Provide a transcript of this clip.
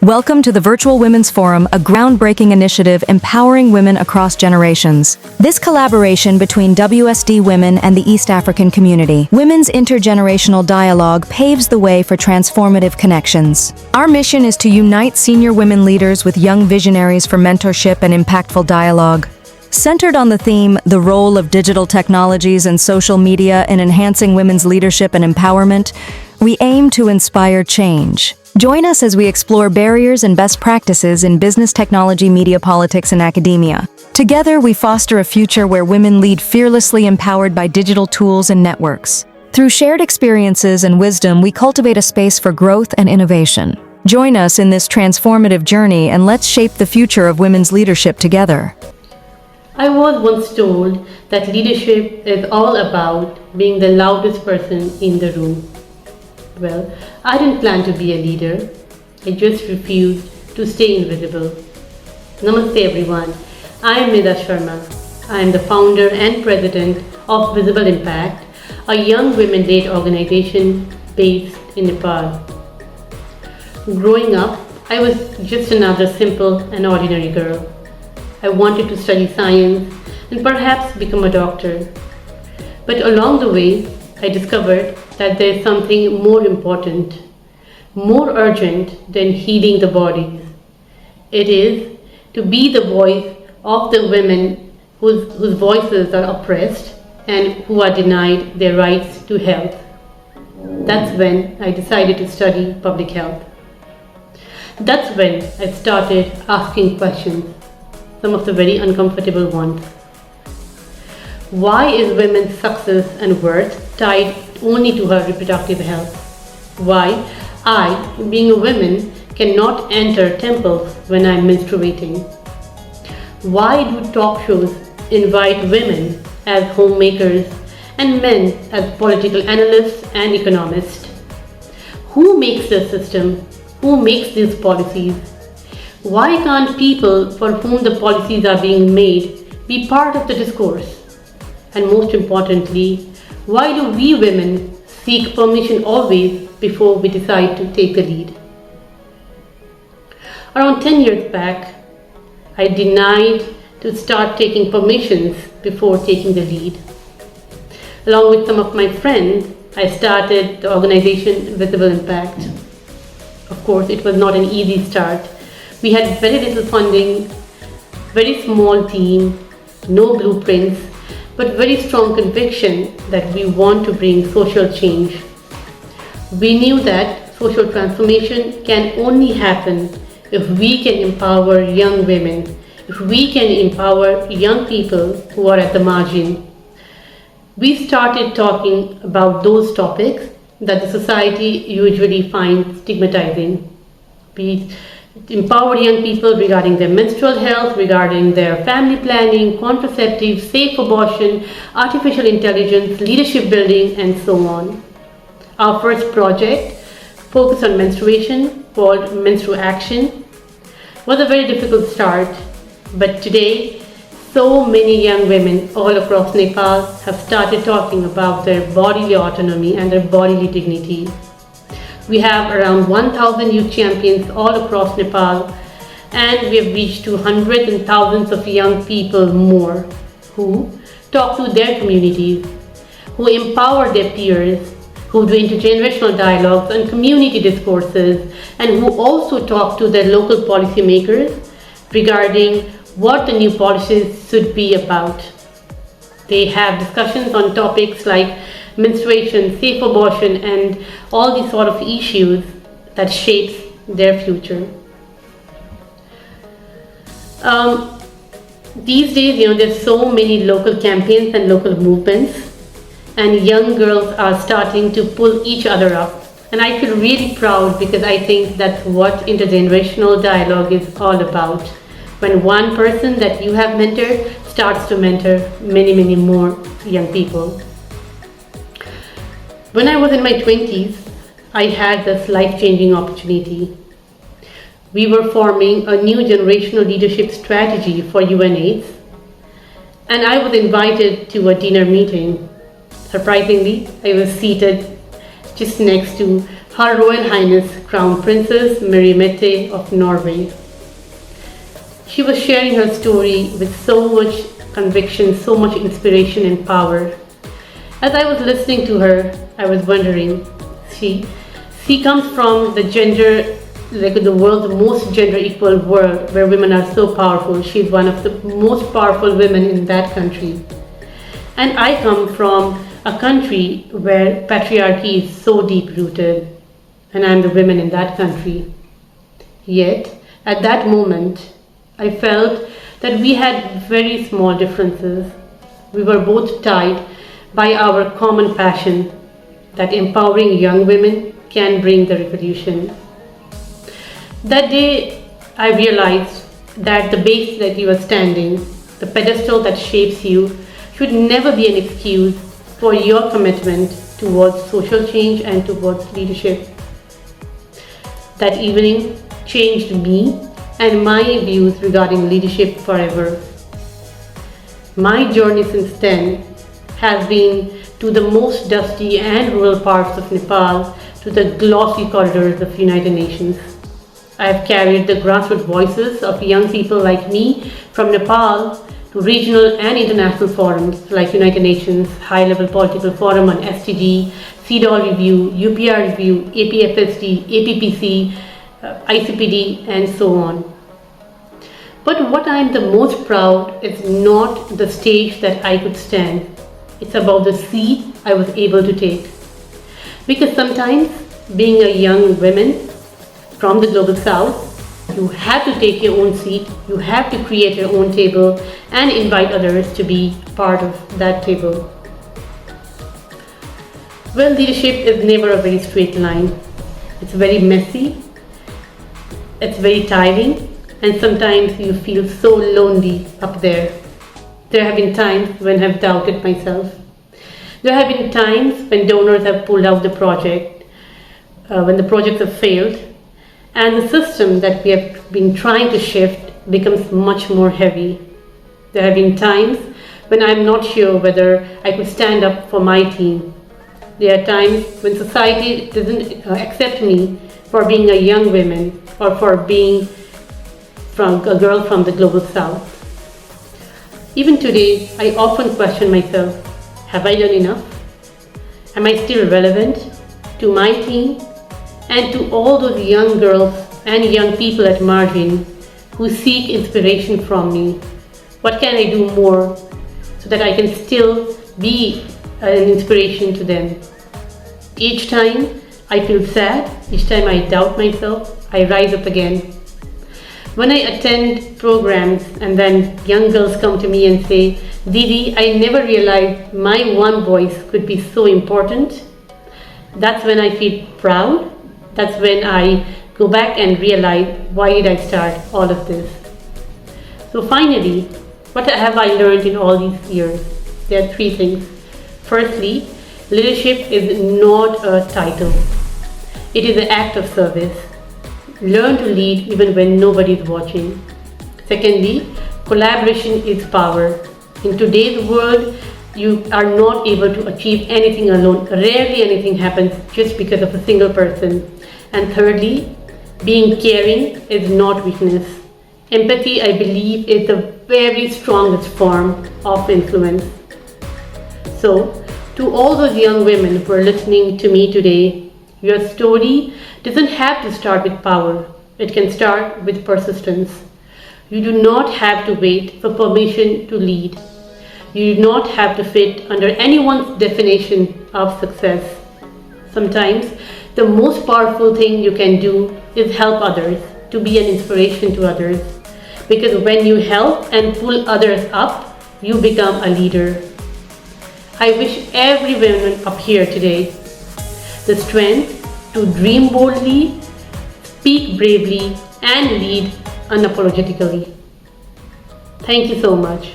Welcome to the Virtual Women's Forum, a groundbreaking initiative empowering women across generations. This collaboration between WSD Women and the East African community, women's intergenerational dialogue paves the way for transformative connections. Our mission is to unite senior women leaders with young visionaries for mentorship and impactful dialogue. Centered on the theme, the role of digital technologies and social media in enhancing women's leadership and empowerment, we aim to inspire change. Join us as we explore barriers and best practices in business, technology, media, politics, and academia. Together, we foster a future where women lead fearlessly, empowered by digital tools and networks. Through shared experiences and wisdom, we cultivate a space for growth and innovation. Join us in this transformative journey and let's shape the future of women's leadership together. I was once told that leadership is all about being the loudest person in the room. Well, I didn't plan to be a leader. I just refused to stay invisible. Namaste everyone. I am Medha Sharma. I am the founder and president of Visible Impact, a young women-led organization based in Nepal. Growing up, I was just another simple and ordinary girl. I wanted to study science and perhaps become a doctor. But along the way, I discovered that there is something more important, more urgent than healing the bodies. It is to be the voice of the women whose voices are oppressed and who are denied their rights to health. That's when I decided to study public health. That's when I started asking questions, some of the very uncomfortable ones. Why is women's success and worth tied only to her reproductive health? Why I, being a woman, cannot enter temples when I'm menstruating? Why do talk shows invite women as homemakers and men as political analysts and economists? Who makes the system? Who makes these policies? Why can't people for whom the policies are being made be part of the discourse? And most importantly, why do we women seek permission always before we decide to take the lead? Around 10 years back, I denied to start taking permissions before taking the lead. Along with some of my friends, I started the organization Visible Impact. Of course, it was not an easy start. We had very little funding, very small team, no blueprints, but very strong conviction that we want to bring social change. We knew that social transformation can only happen if we can empower young women, if we can empower young people who are at the margin. We started talking about those topics that the society usually finds stigmatizing. We empower young people regarding their menstrual health, regarding their family planning, contraceptives, safe abortion, artificial intelligence, leadership building, and so on. Our first project, focused on menstruation, called Menstrual Action, was a very difficult start, but today, so many young women all across Nepal have started talking about their bodily autonomy and their bodily dignity. We have around 1,000 youth champions all across Nepal, and we have reached to hundreds and thousands of young people more who talk to their communities, who empower their peers, who do intergenerational dialogues and community discourses, and who also talk to their local policymakers regarding what the new policies should be about. They have discussions on topics like menstruation, safe abortion, and all these sort of issues that shapes their future. These days, there's so many local campaigns and local movements, and young girls are starting to pull each other up. And I feel really proud because I think that's what intergenerational dialogue is all about. When one person that you have mentored starts to mentor many, many more young people. When I was in my 20s, I had this life-changing opportunity. We were forming a new generational leadership strategy for UNAIDS, and I was invited to a dinner meeting. Surprisingly, I was seated just next to Her Royal Highness Crown Princess Mette of Norway. She was sharing her story with so much conviction, so much inspiration and power. As I was listening to her, I was wondering, she comes from the world's most gender equal world where women are so powerful. She's one of the most powerful women in that country. And I come from a country where patriarchy is so deep rooted, and I'm the woman in that country. Yet, at that moment, I felt that we had very small differences. We were both tied by our common passion that empowering young women can bring the revolution. That day, I realized that the base that you are standing, the pedestal that shapes you, should never be an excuse for your commitment towards social change and towards leadership. That evening changed me and my views regarding leadership forever. My journey since then has been to the most dusty and rural parts of Nepal, to the glossy corridors of United Nations. I have carried the grassroots voices of young people like me from Nepal to regional and international forums like United Nations High-Level Political Forum on SDG, CEDAW Review, UPR Review, APFSD, APPC, ICPD, and so on. But what I am the most proud is not the stage that I could stand. It's about the seat I was able to take. Because sometimes, being a young woman from the Global South, you have to take your own seat, you have to create your own table and invite others to be part of that table. Well, leadership is never a very straight line. It's very messy, it's very tiring, and sometimes you feel so lonely up there. There have been times when I've doubted myself. There have been times when donors have pulled out the project, when the projects have failed, and the system that we have been trying to shift becomes much more heavy. There have been times when I'm not sure whether I could stand up for my team. There are times when society doesn't accept me for being a young woman or for being from a girl from the Global South. Even today, I often question myself, have I done enough? Am I still relevant to my team and to all those young girls and young people at margin who seek inspiration from me? What can I do more so that I can still be an inspiration to them? Each time I feel sad, each time I doubt myself, I rise up again. When I attend programs and then young girls come to me and say, Didi, I never realized my one voice could be so important, that's when I feel proud. That's when I go back and realize, why did I start all of this? So finally, what have I learned in all these years? There are three things. Firstly, leadership is not a title. It is an act of service. Learn to lead even when nobody is watching. Secondly, collaboration is power. In today's world, you are not able to achieve anything alone. Rarely anything happens just because of a single person. And thirdly, being caring is not weakness. Empathy, I believe, is the very strongest form of influence. So, to all those young women who are listening to me today, your story doesn't have to start with power. It can start with persistence. You do not have to wait for permission to lead. You do not have to fit under anyone's definition of success. Sometimes, the most powerful thing you can do is help others, to be an inspiration to others. Because when you help and pull others up, you become a leader. I wish every woman up here today the strength to dream boldly, speak bravely, and lead unapologetically. Thank you so much.